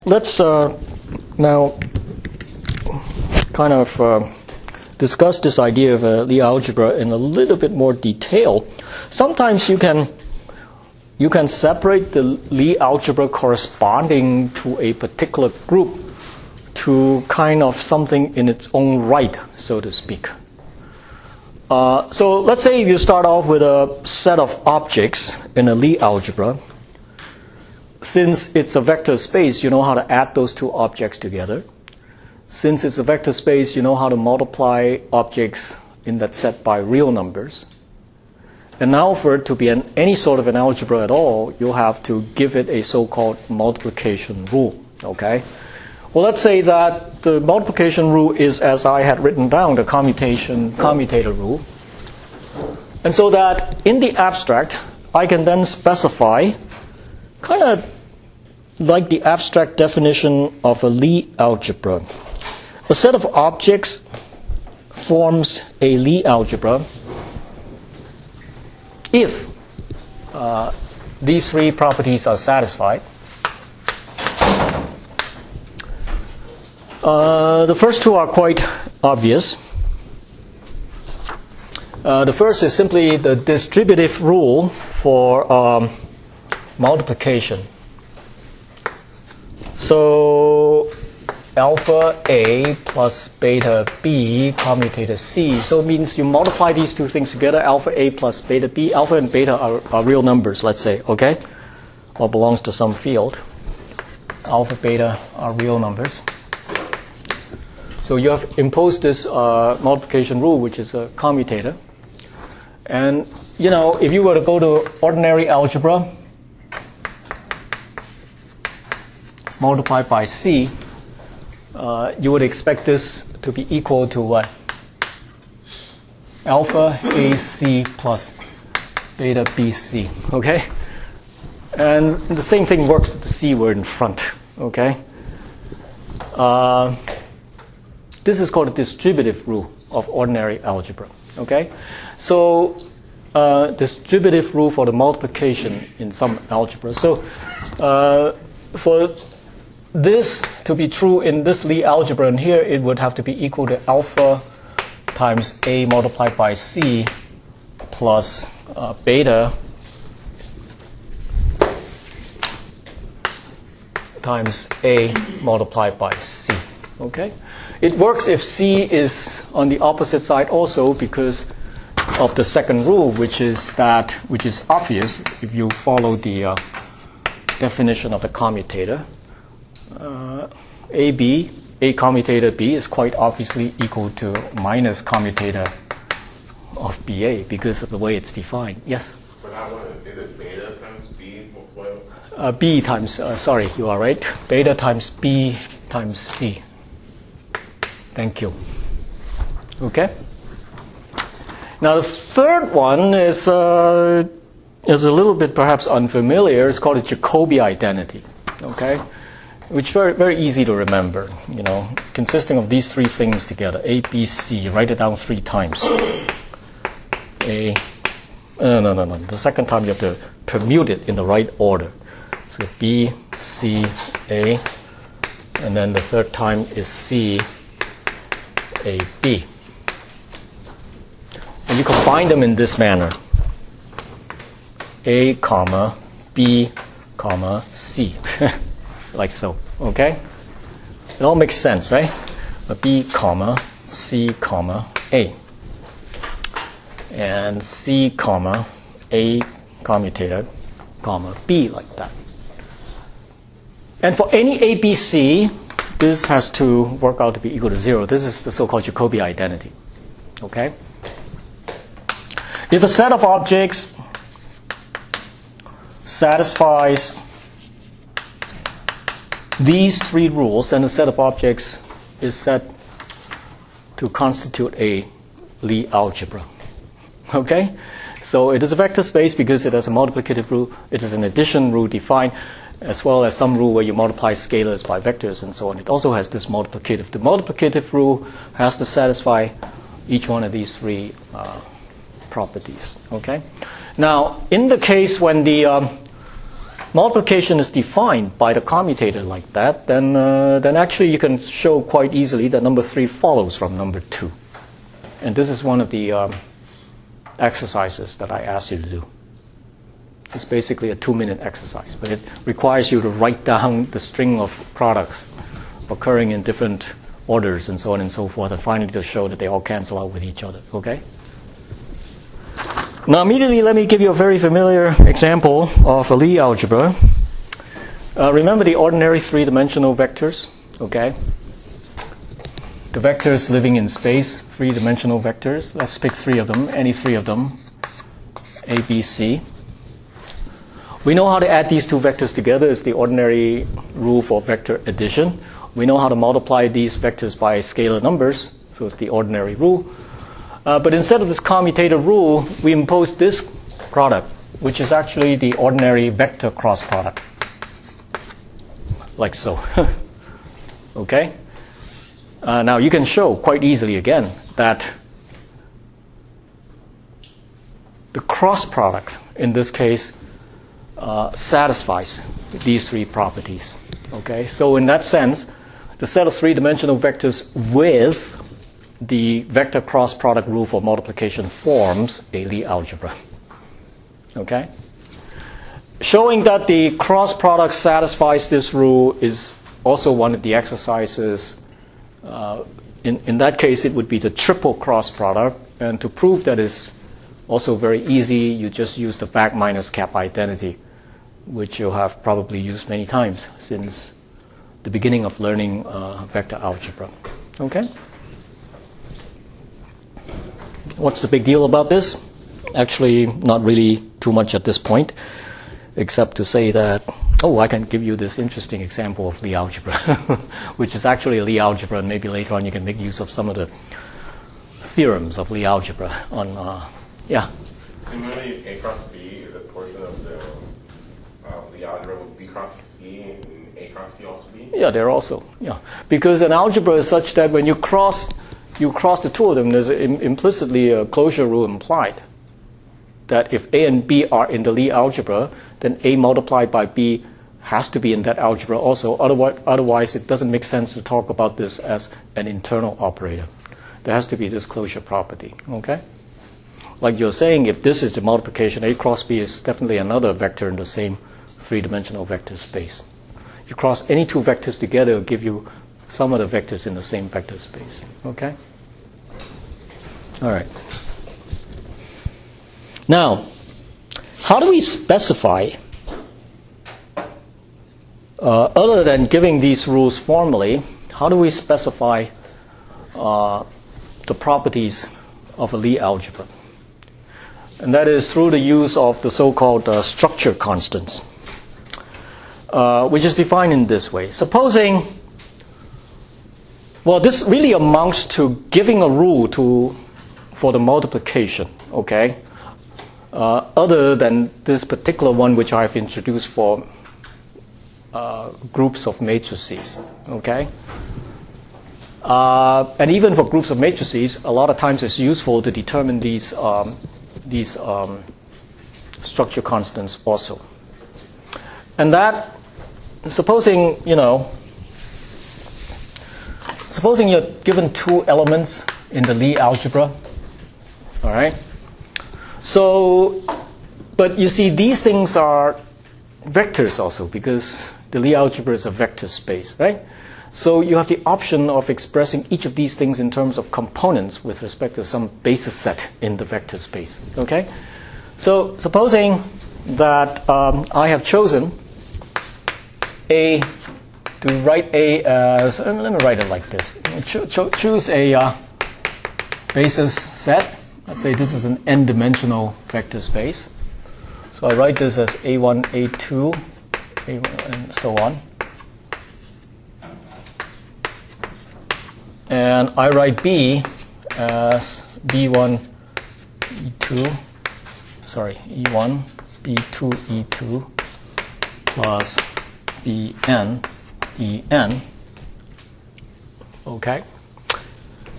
let's now kind of discuss this idea of Lie algebra in a little bit more detail. Sometimes you can separate the Lie algebra corresponding to a particular group to kind of something in its own right, so to speak. So let's say you start off with a set of objects in a Lie algebra. Since it's a vector space, you know how to add those two objects together. Since it's a vector space, you know how to multiply objects in that set by real numbers. And now for it to be any sort of an algebra at all, you'll have to give it a so-called multiplication rule. Okay? Well, let's say that the multiplication rule is, as I had written down, the commutator rule. And so that in the abstract, I can then specify, kind of like the abstract definition of a Lie algebra. A set of objects forms a Lie algebra if these three properties are satisfied. The first two are quite obvious. The first is simply the distributive rule for multiplication. So alpha A plus beta B commutator C. So it means you multiply these two things together, alpha A plus beta B. Alpha and beta are real numbers, let's say, okay? Or belongs to some field. Alpha, beta are real numbers. So you have imposed this multiplication rule, which is a commutator. And, you know, if you were to go to ordinary algebra, multiplied by C, you would expect this to be equal to what? Alpha AC plus beta BC, okay? And the same thing works with the C word in front, okay? This is called the distributive rule of ordinary algebra, okay? So, distributive rule for the multiplication in some algebra. So, for this to be true in this Lie algebra, and here it would have to be equal to alpha times A multiplied by C plus beta times A multiplied by C. Okay? It works if C is on the opposite side also because of the second rule, which is obvious if you follow the definition of the commutator. A commutator B is quite obviously equal to minus commutator of BA because of the way it's defined. Yes? But I want to, is it beta times B? B times, sorry, you are right. Beta times B times C. Thank you. Okay? Now the third one is a little bit perhaps unfamiliar. It's called a Jacobi identity. Okay? Which is very, very easy to remember, you know, consisting of these three things together, A, B, C. Write it down 3 times. No. The second time you have to permute it in the right order. So B, C, A, and then the third time is C, A, B. And you combine them in this manner. A, comma, B, comma, C. Like so, okay? It all makes sense, right? B, comma, C, comma, A. And C, comma, A, commutator, comma, B, like that. And for any A, B, C, this has to work out to be equal to 0. This is the so-called Jacobi identity, okay? If a set of objects satisfies these 3 rules, then the set of objects is said to constitute a Lie algebra. Okay? So it is a vector space because it has a multiplicative rule. It has an addition rule defined, as well as some rule where you multiply scalars by vectors and so on. It also has this multiplicative. The multiplicative rule has to satisfy each one of these 3 properties. Okay? Now, in the case when the multiplication is defined by the commutator like that, then actually you can show quite easily that number 3 follows from number 2. And this is one of the exercises that I asked you to do. It's basically a 2-minute exercise, but it requires you to write down the string of products occurring in different orders and so on and so forth, and finally to show that they all cancel out with each other, okay? Now immediately let me give you a very familiar example of a Lie algebra. Remember the ordinary 3-dimensional vectors, okay? The vectors living in space, 3-dimensional vectors. Let's pick 3 of them, any 3 of them, A, B, C. We know how to add these 2 vectors together. It's the ordinary rule for vector addition. We know how to multiply these vectors by scalar numbers, so it's the ordinary rule. But instead of this commutator rule, we impose this product, which is actually the ordinary vector cross product, like so. Okay? Now you can show quite easily again that the cross product in this case satisfies these 3 properties. Okay? So in that sense, the set of 3-dimensional vectors with the vector cross product rule for multiplication forms a Lie algebra. Okay? Showing that the cross product satisfies this rule is also one of the exercises. In that case, it would be the triple cross product. And to prove that is also very easy, you just use the back minus cap identity, which you have probably used many times since the beginning of learning vector algebra. Okay? What's the big deal about this? Actually, not really too much at this point, except to say that, I can give you this interesting example of Lie algebra, which is actually a Lie algebra, and maybe later on you can make use of some of the theorems of Lie algebra on, Similarly, A cross B is a portion of the Lie algebra with B cross C and A cross C also B? Yeah, they're also, because an algebra is such that when you cross the 2 of them, there's implicitly a closure rule implied that if A and B are in the Lie algebra, then A multiplied by B has to be in that algebra also. Otherwise, it doesn't make sense to talk about this as an internal operator. There has to be this closure property. Okay? Like you're saying, if this is the multiplication, A cross B is definitely another vector in the same 3-dimensional vector space. You cross any 2 vectors together, it'll give you some of the vectors in the same vector space. Okay? All right. Now, how do we specify, other than giving these rules formally, how do we specify the properties of a Lie algebra? And that is through the use of the so-called structure constants, which is defined in this way. Supposing, this really amounts to giving a rule for the multiplication, okay? Other than this particular one which I've introduced for groups of matrices, okay? And even for groups of matrices, a lot of times it's useful to determine these structure constants also. And that, supposing you're given 2 elements in the Lie algebra, all right? So, but you see, these things are vectors also, because the Lie algebra is a vector space, right? So you have the option of expressing each of these things in terms of components with respect to some basis set in the vector space, okay? So supposing that I have chosen A, to write A as, let me write it like this. Choose a basis set. Let's say this is an n-dimensional vector space. So I write this as A1, A2, A1, and so on. And I write B as B1, E2, E1, B2, E2, plus Bn, En. Okay?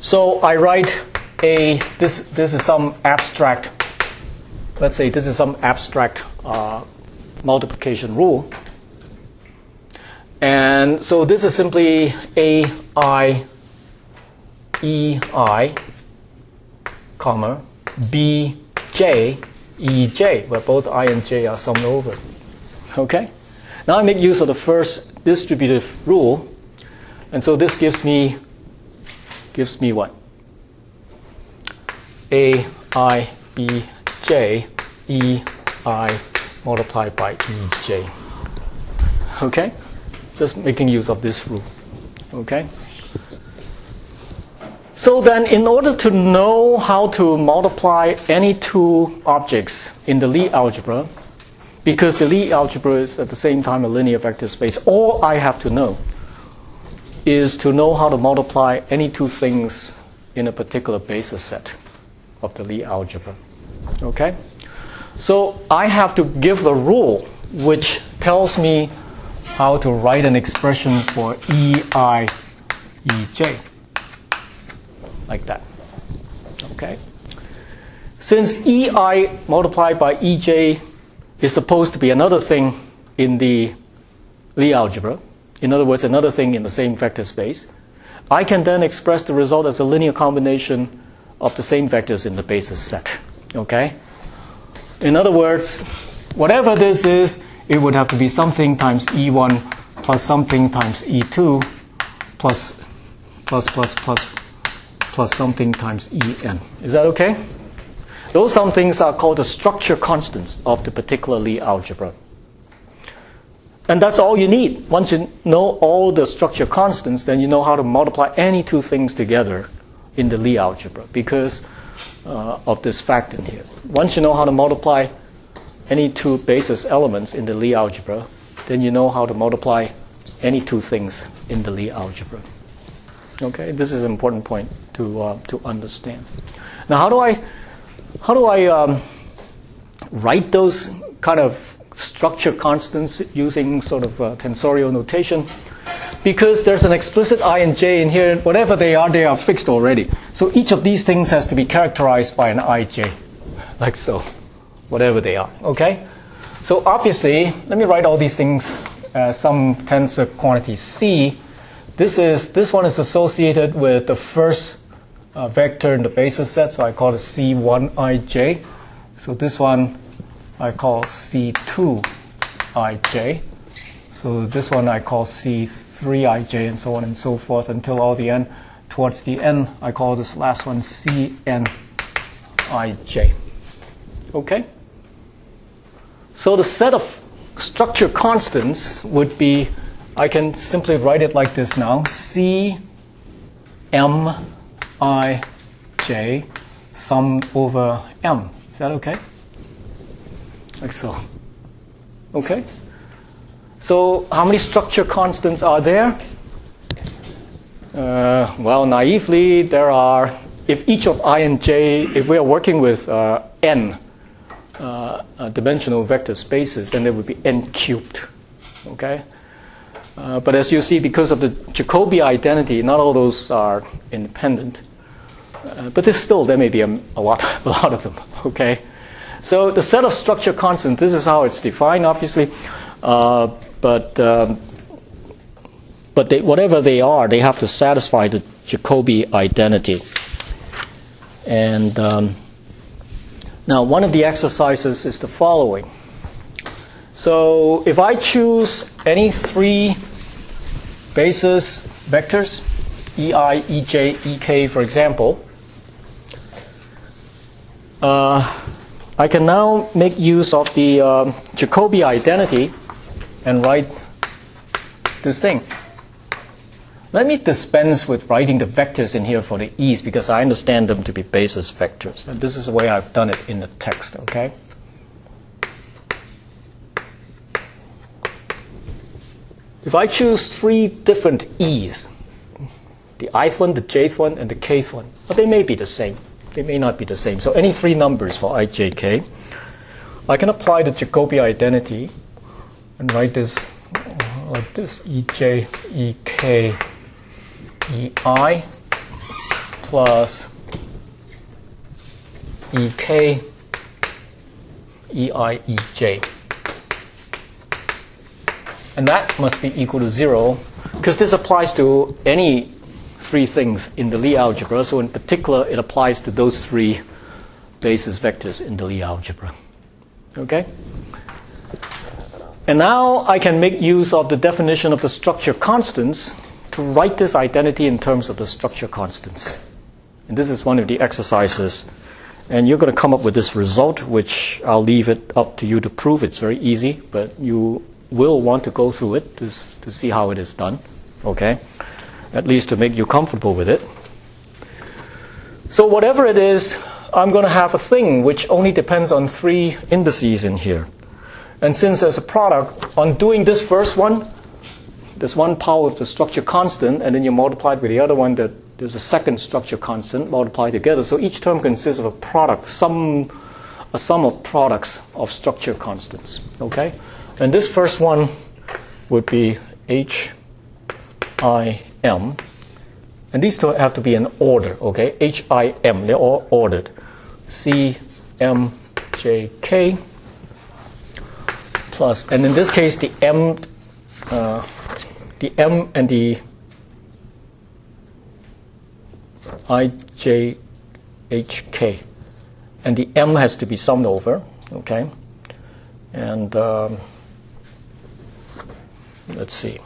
So I write this is some abstract, let's say this is some abstract multiplication rule. And so this is simply AI, EI, comma, BJ, EJ, where both I and J are summed over. Okay? Now I make use of the first distributive rule, and so this gives me what? AI, BJ, EI multiplied by EJ. Okay? Just making use of this rule. Okay? So then, in order to know how to multiply any two objects in the Lie algebra, because the Lie algebra is at the same time a linear vector space, all I have to know is to know how to multiply any two things in a particular basis set of the Lie algebra. Okay? So I have to give a rule which tells me how to write an expression for EI, EJ. Like that. Okay? Since EI multiplied by EJ is supposed to be another thing in the Lie algebra, in other words, another thing in the same vector space, I can then express the result as a linear combination of the same vectors in the basis set. Okay? In other words, whatever this is, it would have to be something times E1 plus something times E2 plus something times En. Is that okay? Those somethings are called the structure constants of the particular Lie algebra. And that's all you need. Once you know all the structure constants, then you know how to multiply any two things together in the Lie algebra because of this fact in here. Once you know how to multiply any two basis elements in the Lie algebra, then you know how to multiply any two things in the Lie algebra. Okay, this is an important point to understand. Now, how do I write those kind of structure constants using sort of tensorial notation? Because there's an explicit I and J in here, whatever they are fixed already. So each of these things has to be characterized by an IJ, like so, whatever they are. Okay. So obviously, let me write all these things as some tensor quantity C. This one is associated with the first vector in the basis set, so I call it C1ij. So this one I call C2ij. So this one I call C3ij, and so on and so forth until all the end. Towards the end, I call this last one Cnij. Okay? So the set of structure constants would be, I can simply write it like this now, Cmij sum over m. Is that okay? Like so. Okay? So how many structure constants are there? Well, naively, there are, if each of I and j, if we are working with n dimensional vector spaces, then there would be n cubed. Okay? But as you see, because of the Jacobi identity, not all those are independent. But there may be a lot of them. Okay, so the set of structure constants. This is how it's defined, obviously. But whatever they are, they have to satisfy the Jacobi identity. And now, one of the exercises is the following. So if I choose any three basis vectors, EI, EJ, EK, for example, I can now make use of the Jacobi identity and write this thing. Let me dispense with writing the vectors in here for the ease because I understand them to be basis vectors. And this is the way I've done it in the text, okay? If I choose three different E's, the ith one, the jth one, and the kth one, but they may be the same. They may not be the same. So any three numbers for I, j, k, I can apply the Jacobi identity and write this like this: ej, ek, ei plus ek, ei, ej. And that must be equal to 0, because this applies to any three things in the Lie algebra. So in particular, it applies to those three basis vectors in the Lie algebra. Okay? And now I can make use of the definition of the structure constants to write this identity in terms of the structure constants. And this is one of the exercises. And you're going to come up with this result, which I'll leave it up to you to prove. It's very easy, but you will want to go through it to see how it is done. Okay? At least to make you comfortable with it. So whatever it is, I'm going to have a thing which only depends on three indices in here. And since there's a product, on doing this first one, there's one power of the structure constant, and then you multiply it with the other one, that there's a second structure constant multiplied together. So each term consists of a product, a sum of products of structure constants. Okay? And this first one would be H, I, M. And these two have to be in order. Okay? H, I, M. They're all ordered. C, M, J, K. Plus, and in this case, the M and the I, J, H, K, and the M has to be summed over. Okay, and let's see.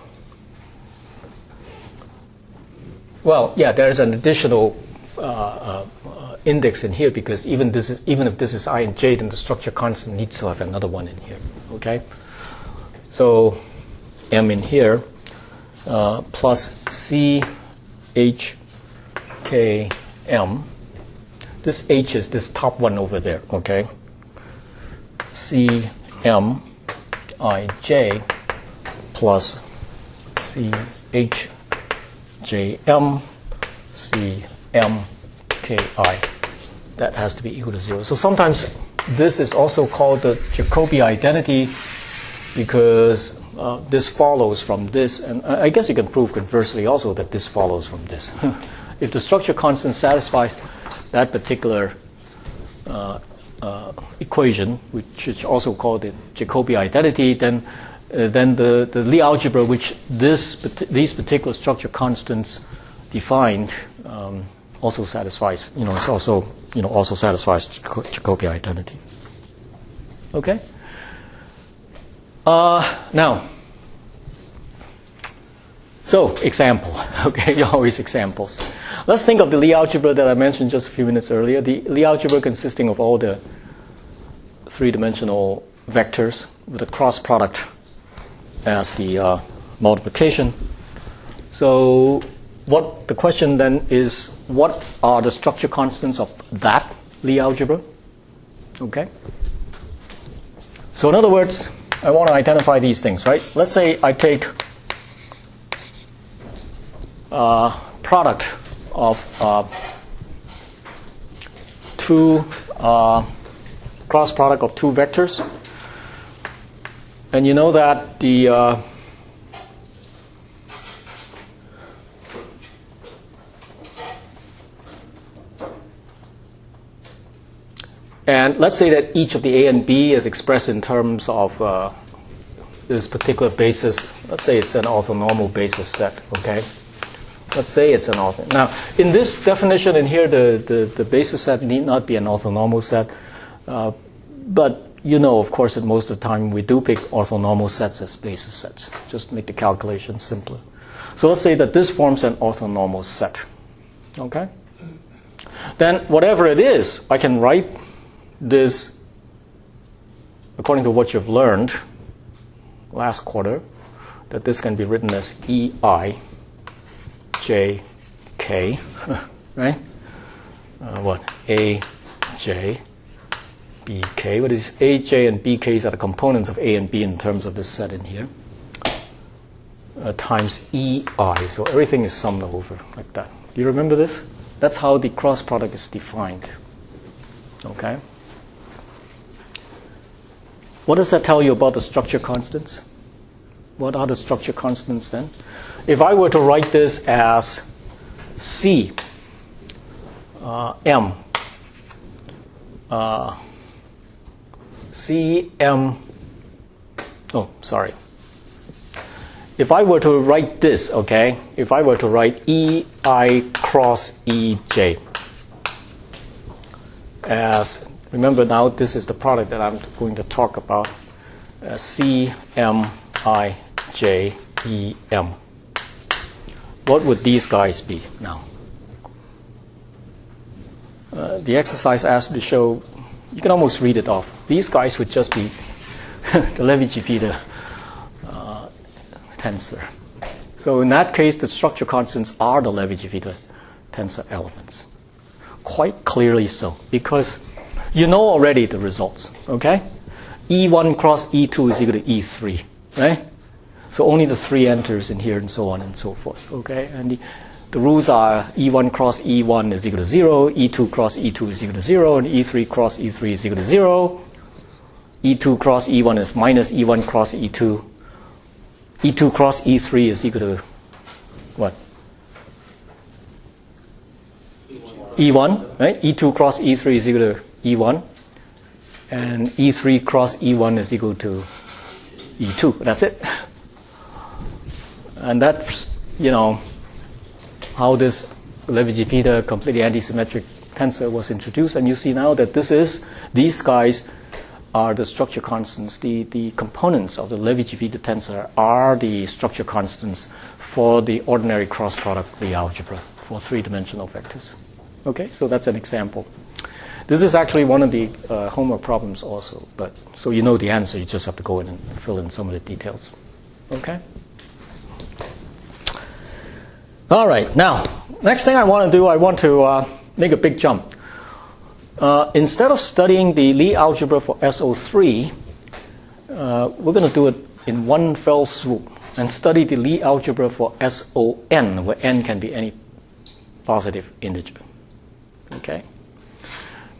Well, yeah, there is an additional index in here, because even if this is I and J, then the structure constant needs to have another one in here. Okay, so M in here plus C, H, K, M. This H is this top one over there. Okay, C, M, I, J plus C, H, J, M, C, M, K, I. That has to be equal to 0. So sometimes this is also called the Jacobi identity, because this follows from this. And I guess you can prove conversely also that this follows from this. If the structure constant satisfies that particular equation, which is also called the Jacobi identity, then the Lie algebra, which these particular structure constants defined, also satisfies. It's also satisfies Jacobi identity. Okay. Now. So, example. Okay, always examples. Let's think of the Lie algebra that I mentioned just a few minutes earlier. The Lie algebra consisting of all the three-dimensional vectors with a cross product as the multiplication. So, what the question then is, what are the structure constants of that Lie algebra? Okay. So, in other words, I want to identify these things, right? Let's say I take product of two cross product of two vectors, and you know that the and let's say that each of the A and B is expressed in terms of this particular basis. Let's say it's an orthonormal basis set. Okay. Let's say it's an ortho. Now, in this definition in here, the basis set need not be an orthonormal set. But of course, that most of the time we do pick orthonormal sets as basis sets, just to make the calculation simpler. So let's say that this forms an orthonormal set. Okay? Then whatever it is, I can write this according to what you've learned last quarter, that this can be written as EI J, K, right? A, J, B, K. What is A, J, and B, K's are the components of A and B in terms of this set in here. Times EI. So everything is summed over like that. Do you remember this? That's how the cross product is defined. Okay? What does that tell you about the structure constants? What are the structure constants then? If I were to write this as C, M, C, M, oh, sorry. if I were to write this, okay, if I were to write EI cross EJ as, remember now this is the product that I'm going to talk about, CMIJEM. What would these guys be now? The exercise asked to show, you can almost read it off. These guys would just be the Levi-Civita tensor. So in that case, the structure constants are the Levi-Civita tensor elements. Quite clearly so, because you know already the results, okay? E1 cross E2 is equal to E3, right? So only the 3 enters in here and so on and so forth, okay? And the rules are E1 cross E1 is equal to 0, E2 cross E2 is equal to 0, and E3 cross E3 is equal to 0. E2 cross E1 is minus E1 cross E2. E2 cross E3 is equal to what? E1, right? E2 cross E3 is equal to E1. And E3 cross E1 is equal to E2. That's it. And that's, you know, how this Levi-Civita completely antisymmetric tensor was introduced. And you see now that these guys are the structure constants. The components of the Levi-Civita tensor are the structure constants for the ordinary cross product Lie algebra for 3-dimensional vectors. Okay, so that's an example. This is actually one of the homework problems also, but so you know the answer, you just have to go in and fill in some of the details. Okay? All right, now, next thing I want to do, I want to make a big jump. Instead of studying the Lie algebra for SO3, we're going to do it in one fell swoop and study the Lie algebra for SON, where n can be any positive integer. Okay?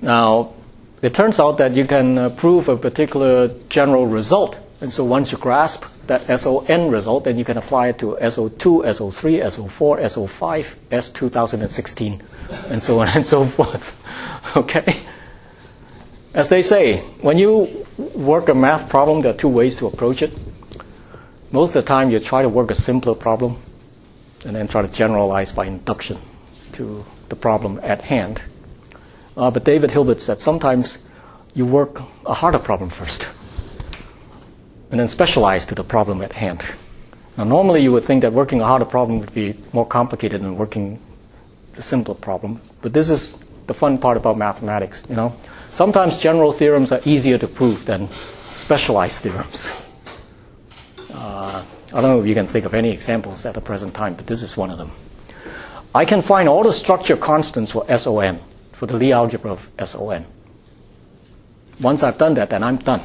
Now, it turns out that you can prove a particular general result. And so once you grasp that SON result, then you can apply it to SO2, SO3, SO4, SO5, S2016, and so on and so forth. Okay? As they say, when you work a math problem, there are 2 ways to approach it. Most of the time, you try to work a simpler problem and then try to generalize by induction to the problem at hand. But David Hilbert said sometimes you work a harder problem first and then specialize to the problem at hand. Now, normally you would think that working a harder problem would be more complicated than working the simpler problem. But this is the fun part about mathematics, you know. Sometimes general theorems are easier to prove than specialized theorems. I don't know if you can think of any examples at the present time, but this is one of them. I can find all the structure constants for SON, for the Lie algebra of SON. Once I've done that, then I'm done.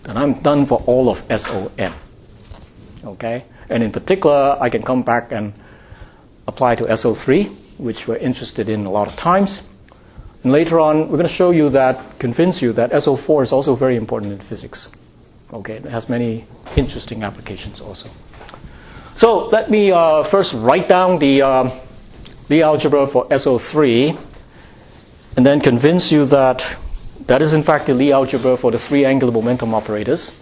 Then I'm done for all of SON. Okay? And in particular, I can come back and apply to SO3, which we're interested in a lot of times. And later on, we're going to show you that, convince you that SO4 is also very important in physics. Okay? It has many interesting applications also. So let me first write down the Lie algebra for SO3, and then convince you that that is in fact the Lie algebra for the 3 angular momentum operators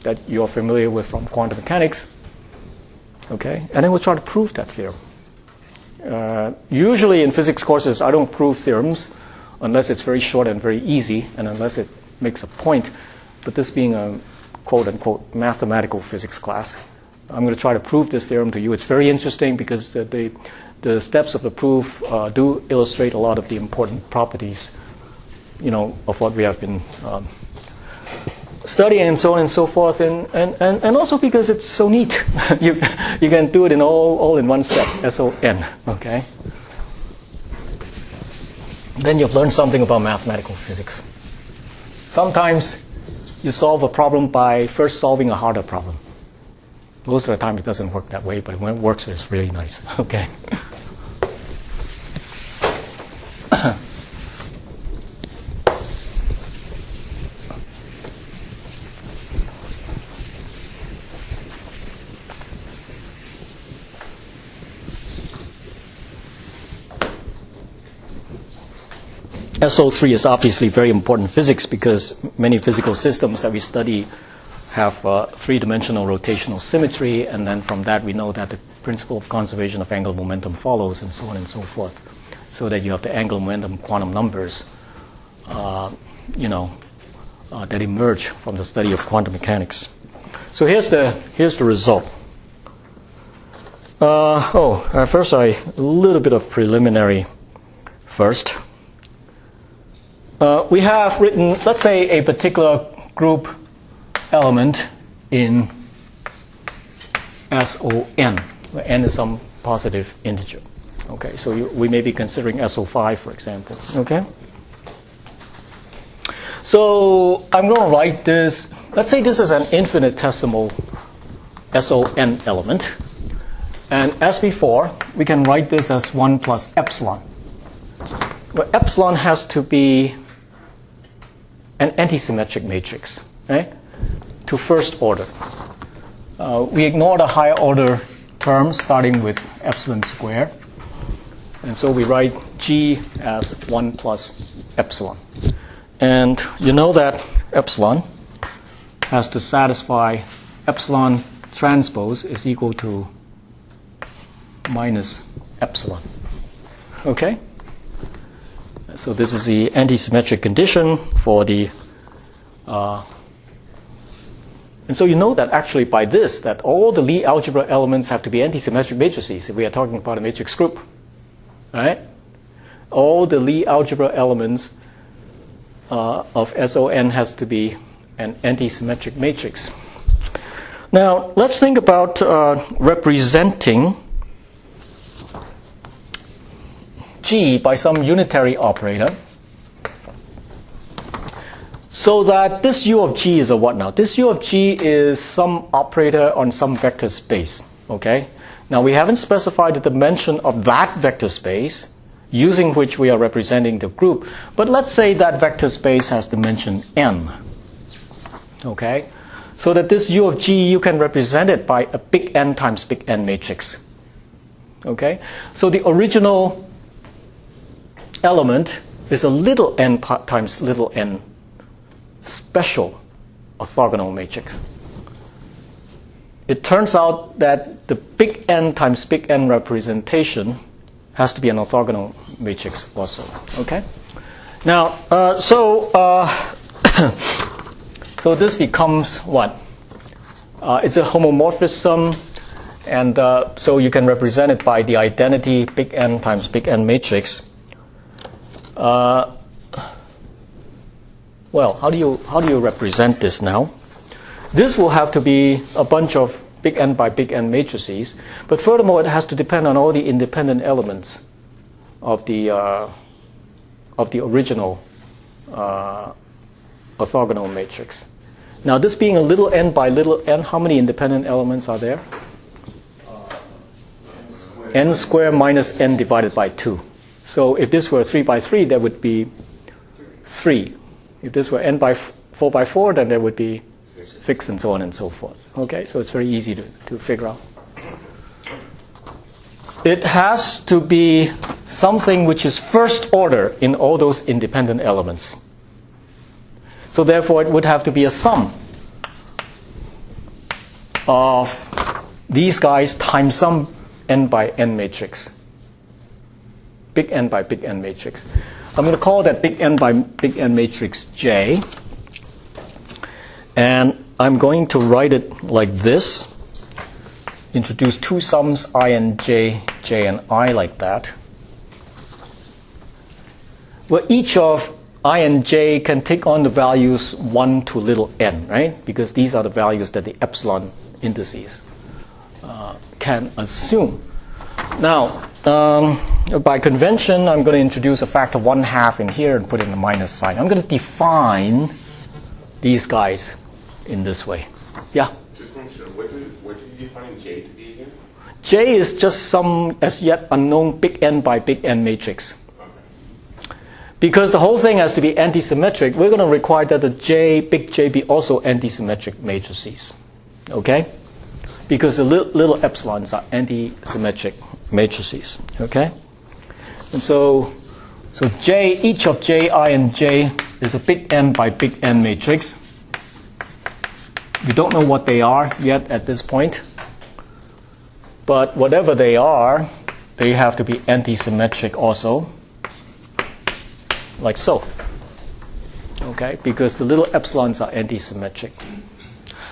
that you're familiar with from quantum mechanics. Okay, and then we'll try to prove that theorem. Usually in physics courses, I don't prove theorems unless it's very short and very easy, and unless it makes a point. But this being a quote-unquote mathematical physics class, I'm going to try to prove this theorem to you. It's very interesting because the steps of the proof do illustrate a lot of the important properties, you know, of what we have been studying and so on and so forth, and also because it's so neat. you can do it in all in one step, SON, okay? Then you've learned something about mathematical physics. Sometimes you solve a problem by first solving a harder problem. Most of the time it doesn't work that way, but when it works, it's really nice, okay? SO3 is obviously very important physics because many physical systems that we study have three-dimensional rotational symmetry, and then from that we know that the principle of conservation of angular momentum follows, and so on and so forth, so that you have the angular momentum quantum numbers, that emerge from the study of quantum mechanics. So here's the result. First a little bit of preliminary first. We have written, let's say, a particular group element in SON, where n is some positive integer. Okay, so we may be considering SO5, for example. Okay? So I'm going to write this. Let's say this is an infinitesimal SON element. And as before, we can write this as 1 plus epsilon, where epsilon has to be an antisymmetric matrix, right? To first order. We ignore the higher order terms starting with epsilon squared. And so we write G as 1 plus epsilon. And you know that epsilon has to satisfy epsilon transpose is equal to minus epsilon. Okay? So this is the antisymmetric condition for the and so you know that actually by this, that all the Lie algebra elements have to be antisymmetric matrices if we are talking about a matrix group. Right? All the Lie algebra elements of SON has to be an antisymmetric matrix. Now, let's think about representing G by some unitary operator, so that this U of G is a what now? This U of G is some operator on some vector space. Okay? Now, we haven't specified the dimension of that vector space using which we are representing the group, but let's say that vector space has dimension n. Okay? So that this U of G, you can represent it by a big N times big N matrix. Okay? So the original element is a little n times little n special orthogonal matrix. It turns out that the big N times big N representation has to be an orthogonal matrix also. Okay? Now, so this becomes what? It's a homomorphism, and so you can represent it by the identity big N times big N matrix. Well, how do you represent this now? This will have to be a bunch of big N by big N matrices, but furthermore, it has to depend on all the independent elements of the original orthogonal matrix. Now, this being a little n by little n, how many independent elements are there? N squared minus n divided by 2. So if this were 3 by 3, that would be 3. If this were n by 4 by 4, then there would be 6, and so on and so forth. Okay, so it's very easy to figure out. It has to be something which is first order in all those independent elements. So therefore, it would have to be a sum of these guys times some n by n matrix. Big N by big N matrix. I'm going to call that big N by big N matrix J. And I'm going to write it like this. Introduce two sums, I and J, J and I like that. Where each of I and J can take on the values 1 to little n, right? Because these are the values that the epsilon indices can assume. Now, by convention, I'm going to introduce a factor 1/2 in here and put in a minus sign. I'm going to define these guys in this way. Yeah? Just to make sure, what did you define J to be again? J is just some as yet unknown big N by big N matrix. Okay. Because the whole thing has to be antisymmetric, we're going to require that the J, big J, be also antisymmetric matrices. Okay? Because the little epsilons are antisymmetric matrices. Okay? And so J, each of J, I, and J is a big N by big N matrix. We don't know what they are yet at this point. But whatever they are, they have to be anti-symmetric also, like so. Okay, because the little epsilons are anti-symmetric.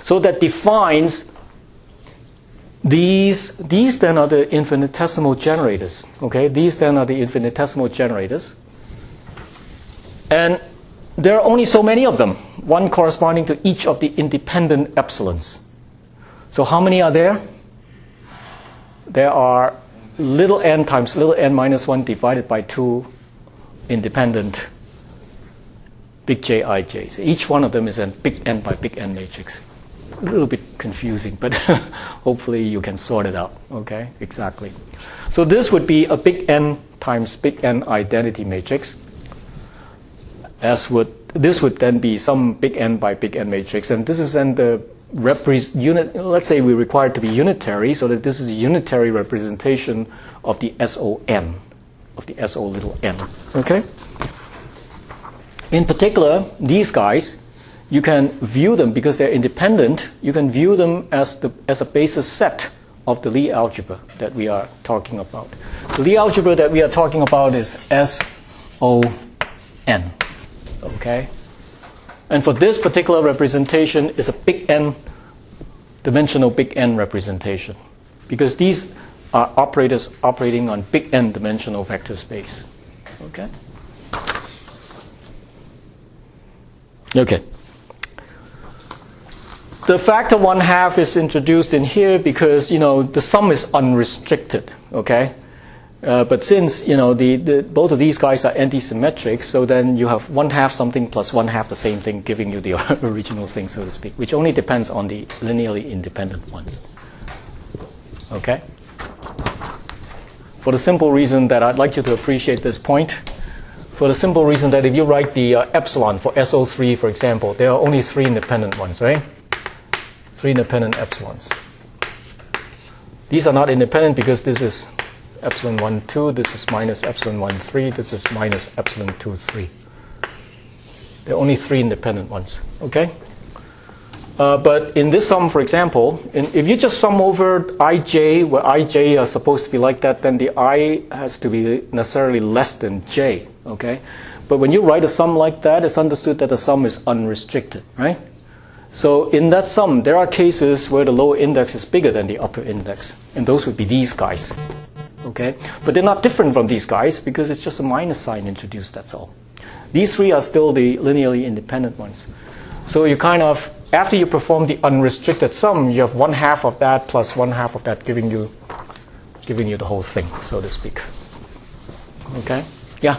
So that defines these then are the infinitesimal generators. Okay, these then are the infinitesimal generators. And there are only so many of them, one corresponding to each of the independent epsilons. So how many are there? There are little n times little n minus 1 divided by 2 independent big Jij's. Each one of them is a big N by big N matrix. A little bit confusing, but hopefully you can sort it out. Okay, exactly. So this would be a big N times big N identity matrix. This would then be some big N by big N matrix, and this is then the unit. Let's say we require it to be unitary, so that this is a unitary representation of the SON, of the SO little n. Okay. In particular, these guys, you can view them because they're independent. You can view them as a basis set of the Lie algebra that we are talking about. The Lie algebra that we are talking about is SON. Okay, and for this particular representation, is a big N, dimensional big N representation, because these are operators operating on big N dimensional vector space. Okay. Okay. The factor 1/2 is introduced in here because the sum is unrestricted. Okay, but since both of these guys are anti-symmetric, so then you have 1/2 something plus 1/2 the same thing, giving you the original thing, so to speak, which only depends on the linearly independent ones. Okay. For the simple reason that I'd like you to appreciate this point. For the simple reason that if you write the epsilon for SO3, for example, there are only 3 independent ones, right? 3 independent epsilons. These are not independent because this is epsilon 1, 2, this is minus epsilon 1, 3, this is minus epsilon 2, 3. There are only 3 independent ones, okay? But in this sum, for example, if you just sum over ij, where ij are supposed to be like that, then the I has to be necessarily less than j, okay? But when you write a sum like that, it's understood that the sum is unrestricted, right? So in that sum, there are cases where the lower index is bigger than the upper index, and those would be these guys, okay? But they're not different from these guys because it's just a minus sign introduced, that's all. These 3 are still the linearly independent ones. So you kind of, after you perform the unrestricted sum, you have 1/2 of that plus 1/2 of that giving you the whole thing, so to speak. Okay? Yeah?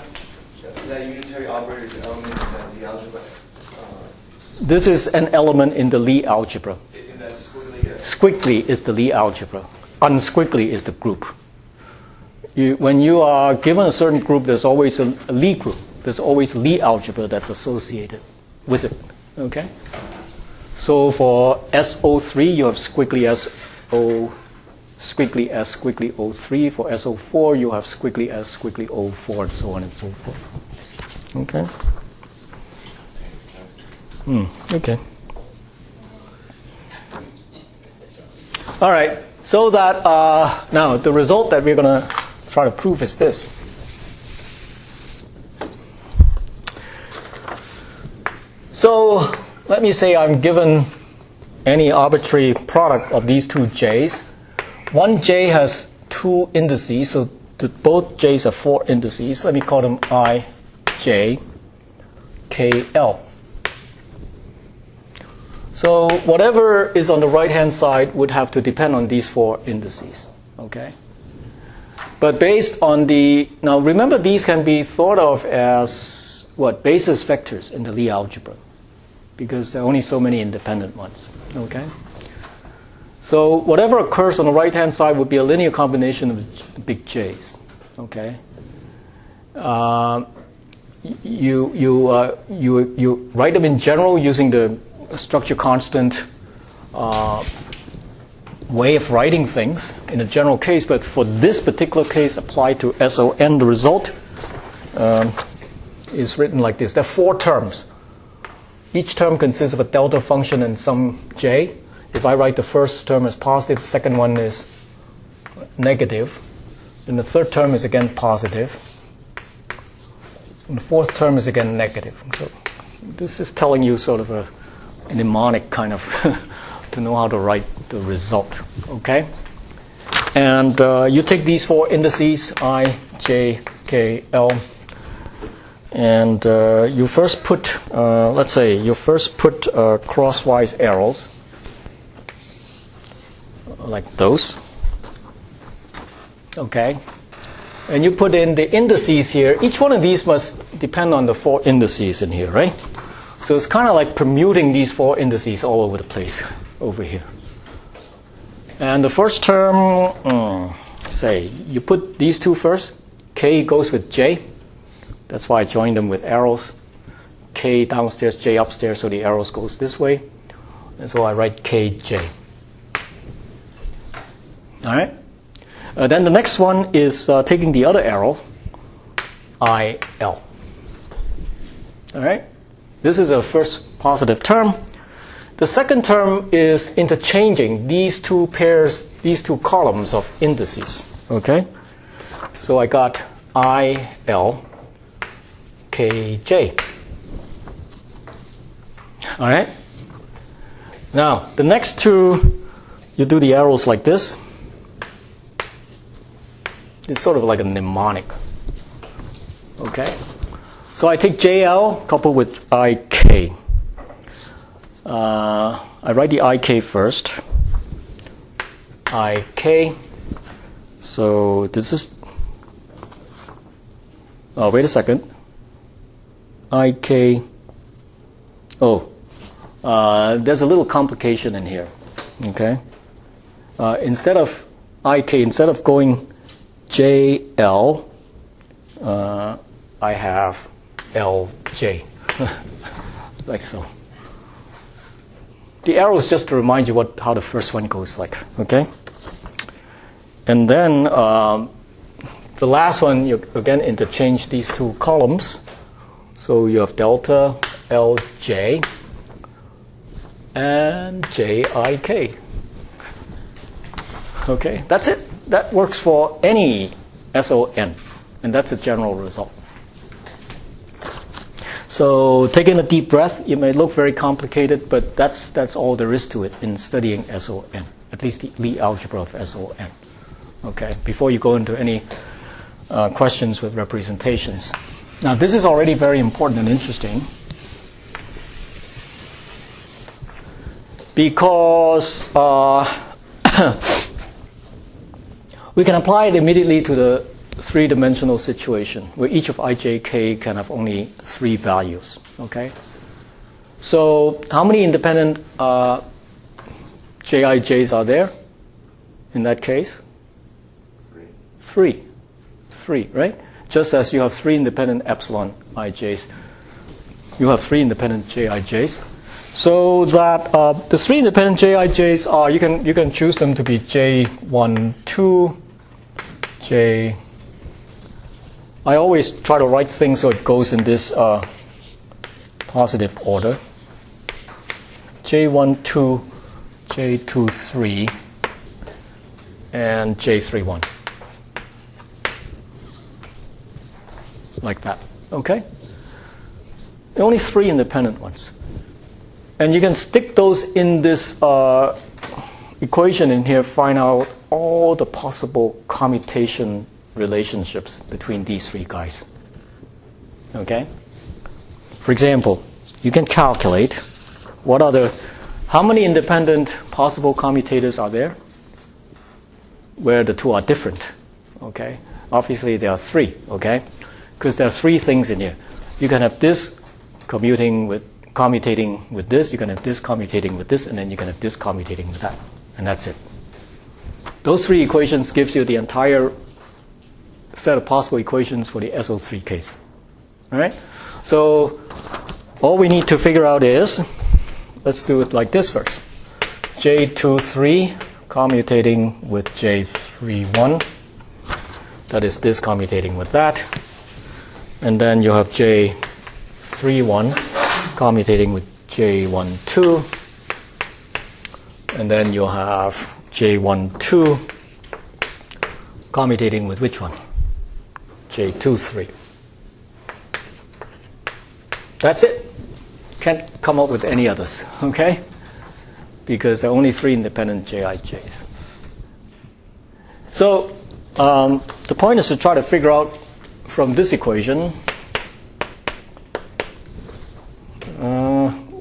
That unitary operator is an element in the algebra. This is an element in the Lie algebra. In that squiggly, yes. Squiggly is the Lie algebra. Unsquiggly is the group. When you are given a certain group, there's always a Lie group. There's always Lie algebra that's associated with it. Okay? So for SO3, you have squiggly SO, squiggly S, squiggly O3. For SO4, you have squiggly S, squiggly O4, and so on and so forth. Okay? Okay. All right. So that now the result that we're going to try to prove is this. So let me say I'm given any arbitrary product of these 2 j's. One j has 2 indices, so both j's have 4 indices. Let me call them I, j, k, l. So whatever is on the right-hand side would have to depend on these 4 indices. Okay? But based on now remember these can be thought of as basis vectors in the Lie algebra, because there are only so many independent ones. Okay? So whatever occurs on the right-hand side would be a linear combination of big J's. Okay? You write them in general using the structure constant way of writing things in a general case, but for this particular case applied to SON, the result is written like this. There are 4 terms. each term consists of a delta function and some j. If I write the first term as positive, the second one is negative, and the third term is again positive, and the fourth term is again negative. So this is telling you sort of a mnemonic kind of to know how to write the result. Okay? And you take these four indices, I, j, k, l, and you first put, let's say, you first put crosswise arrows, like those. Okay? And you put in the indices here. Each one of these must depend on the four indices in here, right? So it's kind of like permuting these four indices all over the place over here. And the first term, say, you put these two first. K goes with J. That's why I joined them with arrows. K downstairs, J upstairs, so the arrows goes this way. And so I write KJ. All right? Then the next one is taking the other arrow, IL. All right? This is a first positive term. The second term is interchanging these two pairs, these two columns of indices. Okay? So I got IL, KJ. All right? Now, the next two, you do the arrows like this. It's sort of like a mnemonic. Okay? So I take JL coupled with IK. I write the IK first. IK. So this is... Oh, wait a second. IK. Oh, there's a little complication in here. Okay? Instead of IK, instead of going JL, I have LJ, like so. The arrow is just to remind you how the first one goes like, okay? And then the last one, you again interchange these two columns. So you have delta LJ and JIK. Okay, that's it. That works for any SON, and that's a general result. So taking a deep breath, it may look very complicated, but that's all there is to it in studying SON, at least the Lie algebra of SON. Okay, before you go into any questions with representations. Now this is already very important and interesting because we can apply it immediately to the three-dimensional situation where each of I, J, K can have only three values. Okay? So how many independent J, I, J's are there in that case? Three. Three, right? Just as you have three independent epsilon I, J's, you have three independent J, I, J's. So that the three independent J, I, J's are, you can choose them to be J1, 2, J. I always try to write things so it goes in this positive order. J1, 2, J2, 3, and J3, 1. Like that. Okay? There are only three independent ones. And you can stick those in this equation in here, find out all the possible commutation relationships between these three guys. Okay? For example, you can calculate how many independent possible commutators are there where the two are different. Okay? Obviously there are three, okay? Because there are three things in here. You can have this commutating with this, you can have this commutating with this, and then you can have this commutating with that. And that's it. Those three equations gives you the entire set of possible equations for the SO3 case. All right? So all we need to figure out is, let's do it like this first. J23 commutating with J31. That is this commutating with that. And then you have J31 commutating with J12, and then you'll have J12 commutating with which one? J23. That's it. Can't come up with any others, okay? Because there are only 3 independent Jijs. So the point is to try to figure out from this equation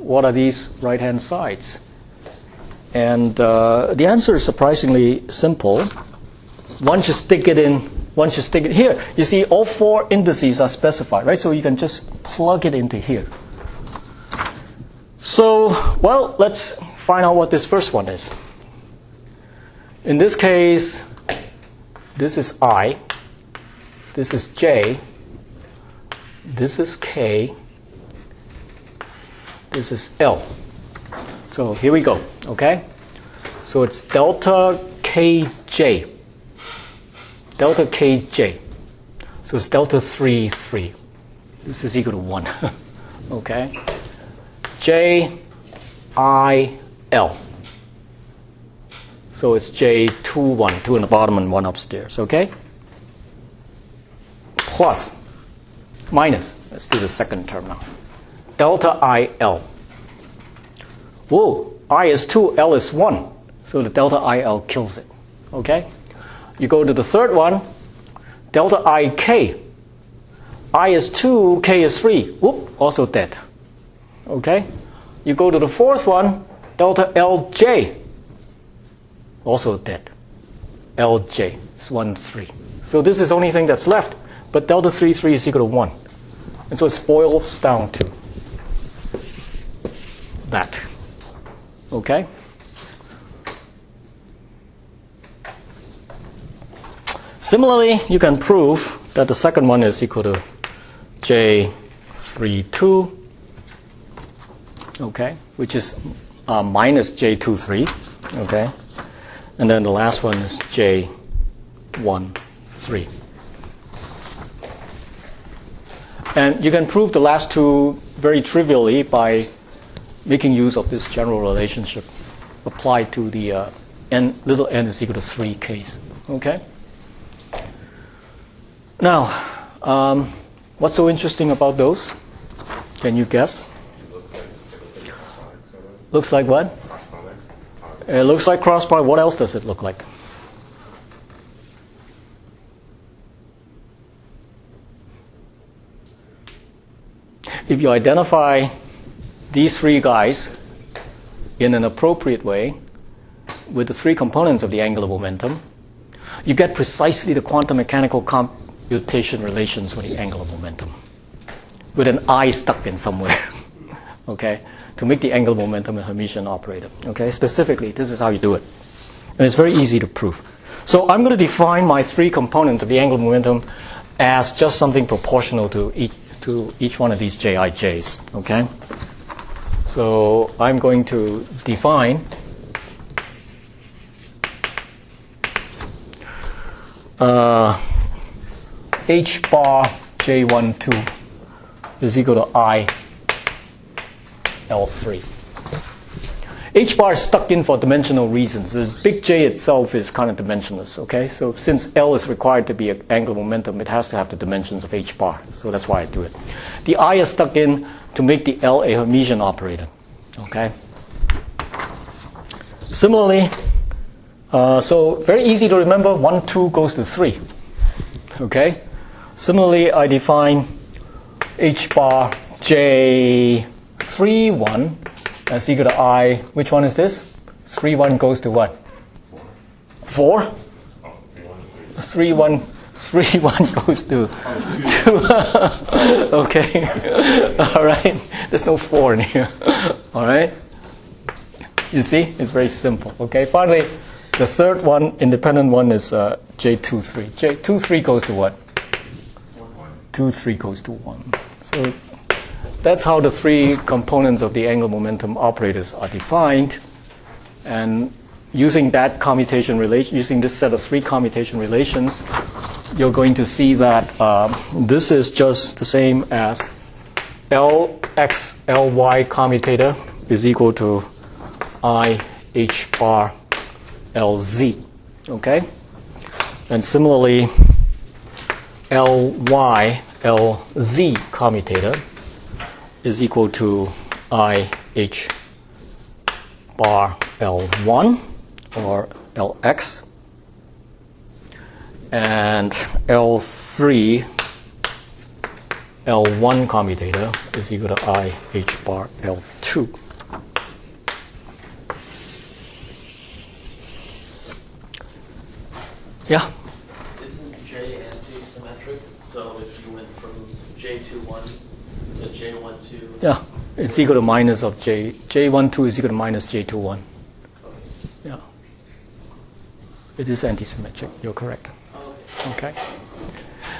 what are these right-hand sides. And the answer is surprisingly simple. Once you stick it here, you see all 4 indices are specified, right? So you can just plug it into here. So, well, let's find out what this first one is. In this case, this is I, this is J, this is K, this is L. So here we go, okay? So it's delta Kj. Delta Kj. So it's delta 3, 3. This is equal to 1. Okay? J, I, L. So it's J2, 1. 2 in the bottom and 1 upstairs, okay? Plus, minus. Let's do the second term now. Delta IL. Whoa, I is 2, L is 1. So the delta IL kills it, okay? You go to the third one, delta IK. I is 2, K is 3. Whoop, also dead. Okay? You go to the fourth one, delta LJ. Also dead. LJ is 1, 3. So this is the only thing that's left. But delta 3, 3 is equal to 1. And so it boils down to that. Okay? Similarly, you can prove that the second one is equal to J32, okay, which is minus J23, okay, and then the last one is J13. And you can prove the last two very trivially by making use of this general relationship applied to the little n is equal to 3 case, okay? Now, what's so interesting about those? Can you guess? Looks like what? It looks like cross product. What else does it look like? If you identify these 3 guys in an appropriate way with the 3 components of the angular momentum, you get precisely the quantum mechanical computation relations for the angular momentum with an I stuck in somewhere, okay, to make the angular momentum a Hermitian operator, okay? Specifically, this is how you do it. And it's very easy to prove. So I'm going to define my 3 components of the angular momentum as just something proportional to each one of these Jijs, okay? So I'm going to define H bar J12 is equal to I L3. H bar is stuck in for dimensional reasons. The big J itself is kind of dimensionless, okay? So since L is required to be an angular momentum, it has to have the dimensions of H bar. So that's why I do it. The I is stuck in to make the L a Hermitian operator, okay? Similarly, so very easy to remember, 1, 2 goes to 3, okay? Similarly, I define H bar J3, 1 as equal to I, which one is this? 3, 1 goes to what? 4? 3, 1 goes to 2. Okay. All right. There's no 4 in here. All right. You see? It's very simple. Okay. Finally, the third one, independent one, is J23. J23 goes to what? 23 goes to 1. So that's how the 3 components of the angular momentum operators are defined. And using that commutation relation, using this set of 3 commutation relations, you're going to see that this is just the same as L LX Ly commutator is equal to I H bar Lz. Okay? And similarly, Ly Lz commutator is equal to I H bar L1 or Lx, and L3 L1 commutator is equal to I H bar L2. Yeah? Isn't J anti-symmetric? So if you went from J21 to J12, Yeah, it's equal to minus of J. J12 is equal to minus J21. Yeah. It is antisymmetric. You're correct. Okay.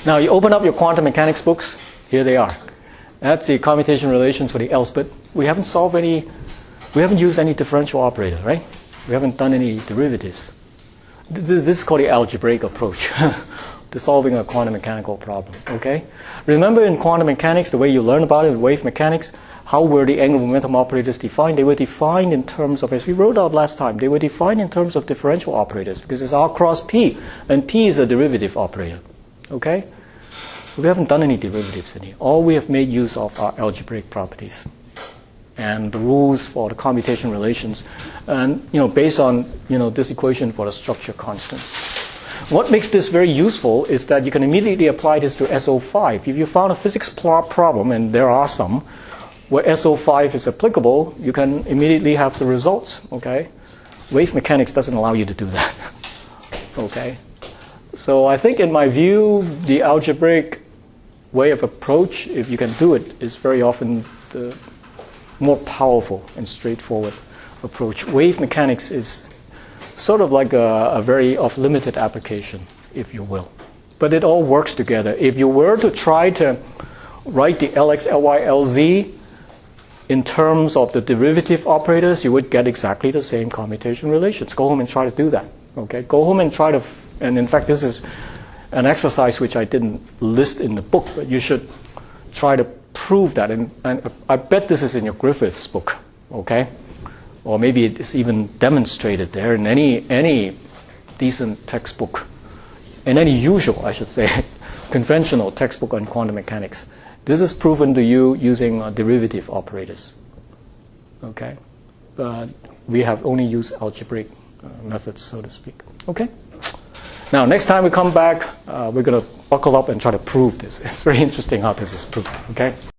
Now you open up your quantum mechanics books. Here they are. That's the commutation relations for the Ls, but we haven't used any differential operator, right? We haven't done any derivatives. This is called the algebraic approach to solving a quantum mechanical problem, okay? Remember in quantum mechanics, the way you learn about it in wave mechanics, how were the angular momentum operators defined? They were defined in terms of, as we wrote out last time, they were defined in terms of differential operators because it's R cross P, and P is a derivative operator, okay? We haven't done any derivatives in here. All we have made use of are algebraic properties and the rules for the commutation relations, and based on this equation for the structure constants. What makes this very useful is that you can immediately apply this to SO5. If you found a physics problem, and there are some, where SO5 is applicable, you can immediately have the results. Okay, wave mechanics doesn't allow you to do that. Okay, so I think in my view, the algebraic way of approach, if you can do it, is very often the more powerful and straightforward approach. Wave mechanics is sort of like a very of limited application, if you will. But it all works together. If you were to try to write the Lx, Ly, Lz in terms of the derivative operators, you would get exactly the same commutation relations. Go home and try to do that. Okay? Go home and try to, and in fact this is an exercise which I didn't list in the book, but you should try to prove that, and I bet this is in your Griffiths book, okay? Or maybe it's even demonstrated there in any decent textbook, in any usual, I should say, conventional textbook on quantum mechanics. This is proven to you using derivative operators, okay? But we have only used algebraic methods, so to speak, okay? Now, next time we come back, we're going to buckle up and try to prove this. It's very interesting how this is proved, okay?